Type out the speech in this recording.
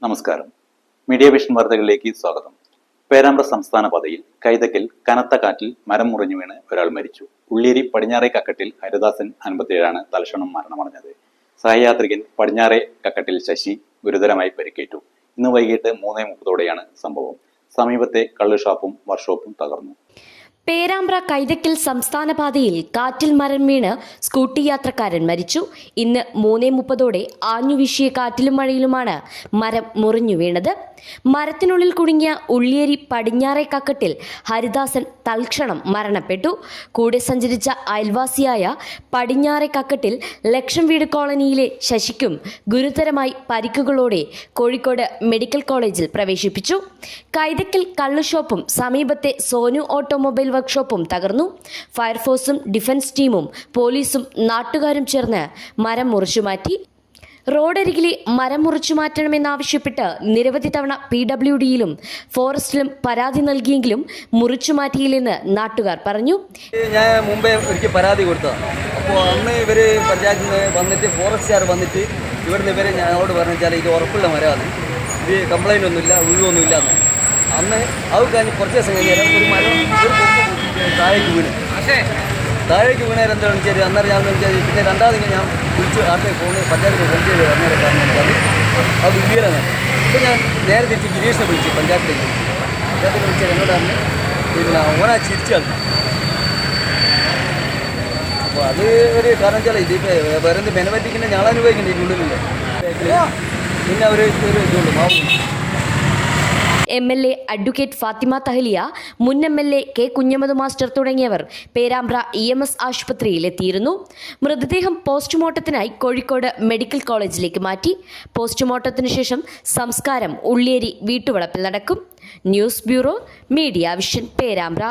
നമസ്കാരം. Media vision വാർത്തകളിലേക്ക് സ്വാഗതം. പേരാമ്പ്ര സംസ്ഥാന പാതയിൽ കൈതക്കൽ കനത്ത കാറ്റിൽ മരം മുറിഞ്ഞു വീണ് ഒരാൾ മരിച്ചു. ഉള്ളിയേരി പടിഞ്ഞാറേ കക്കട്ടിൽ ഹരിദാസൻ 57 തൽക്ഷണം മരണമടഞ്ഞത്. സഹയാത്രികൻ പടിഞ്ഞാറേ കക്കട്ടിൽ ശശി ഗുരുതരമായി പരിക്കേറ്റു. ഇന്ന് വൈകിട്ട് 3:30 സംഭവം. സമീപത്തെ കള്ളുഷാപ്പും വർക്ക്ഷോപ്പും തകർന്നു. പേരാമ്പ്ര കൈതക്കൽ സംസ്ഥാന പാതയിൽ കാറ്റിൽ മരം വീണ് സ്കൂട്ടി യാത്രക്കാരൻ മരിച്ചു. ഇന്ന് 3:30 ആഞ്ഞുവീശിയ കാറ്റിലും മഴയിലുമാണ് മരം മുറിഞ്ഞു വീണത്. മരത്തിനുള്ളിൽ കുടുങ്ങിയ ഉള്ളിയേരി പടിഞ്ഞാറേ കക്കട്ടിൽ ഹരിദാസൻ തൽക്ഷണം മരണപ്പെട്ടു. കൂടെ സഞ്ചരിച്ച അയൽവാസിയായ പടിഞ്ഞാറേ കക്കട്ടിൽ ലക്ഷം വീട് കോളനിയിലെ ശശിക്കും ഗുരുതരമായി പരിക്കുകളോടെ കോഴിക്കോട് മെഡിക്കൽ കോളേജിൽ പ്രവേശിപ്പിച്ചു. കൈതക്കൽ കള്ളുഷോപ്പും സമീപത്തെ സോനു ഓട്ടോമൊബൈൽ വർക്ക്ഷോപ്പും തകർന്നു. ഫയർഫോഴ്സും ഡിഫൻസ് ടീമും പോലീസും നാട്ടുകാരും ചേർന്ന് മരം മുറിച്ചുമാറ്റി. റോഡരികിലെ മരം മുറിച്ചു മാറ്റണമെന്നാവശ്യപ്പെട്ട് നിരവധി തവണ PWDയിലും ഫോറസ്റ്റിലും പരാതി നൽകിയെങ്കിലും മുറിച്ചു മാറ്റിയില്ലെന്ന് നാട്ടുകാർ പറഞ്ഞു. ഞാൻ മുമ്പേ ഒരിക്കൽ പരാതി കൊടുത്തതാണ്. അപ്പോൾ അന്ന് ഇവർ പഞ്ചായത്തിൽ നിന്ന് വന്നിട്ട് ഫോറസ്റ്റുകാർ വന്നിട്ട് ഇവിടുന്ന് ഇവർ ഞങ്ങളോട് പറഞ്ഞാൽ ഇത് ഉറപ്പുള്ള മരമാണ്, ഇത് കംപ്ലൈൻ്റ് ഒന്നുമില്ല, ഒഴിവൊന്നുമില്ല എന്ന്. അന്ന് അത് കഴിഞ്ഞ് കുറച്ച് ദിവസം കഴിഞ്ഞാൽ ഒരു മരം താഴേക്ക് വീണേരം എന്താണെന്ന് വെച്ചാൽ അന്നേരം ഞാൻ വെച്ചാൽ പിന്നെ രണ്ടാമത് ഞാൻ വിളിച്ച് ആരുടെ ഫോണ് പഞ്ചായത്തിൽ ഫോൺ ചെയ്ത് അന്നേരം കാരണം അത് ഉയരാണ്. അപ്പോൾ ഞാൻ നേരെ തിരിച്ച് ഗിരീഷിനെ വിളിച്ചു പഞ്ചായത്തിലേക്ക് വിളിച്ചാൽ എന്നോടാണ് പിന്നെ ഓനാ ചിരിച്ചാണ്. അപ്പോൾ അത് ഒരു കാരണം വെച്ചാൽ ഇതിപ്പോൾ വേറെ എന്ത് ബെനഫിറ്റിക്കുന്ന ഞങ്ങൾ അനുഭവിക്കുന്നുണ്ട് ഇതിനുള്ളിലല്ലേ. പിന്നെ അവർ ഒരു ഇതുണ്ട് മാവും. MLA അഡ്വക്കേറ്റ് ഫാത്തിമ തഹലിയ, മുൻ MLA കെ കുഞ്ഞമ്മദ് മാസ്റ്റർ തുടങ്ങിയവർ പേരാമ്പ്ര EMS ആശുപത്രിയിൽ എത്തിയിരുന്നു. മൃതദേഹം പോസ്റ്റ്മോർട്ടത്തിനായി കോഴിക്കോട് മെഡിക്കൽ കോളേജിലേക്ക് മാറ്റി. പോസ്റ്റ്മോർട്ടത്തിനു ശേഷം സംസ്കാരം ഉള്ളിയേരി വീട്ടുവളപ്പിൽ നടക്കും. News bureau, media vision, Perambra.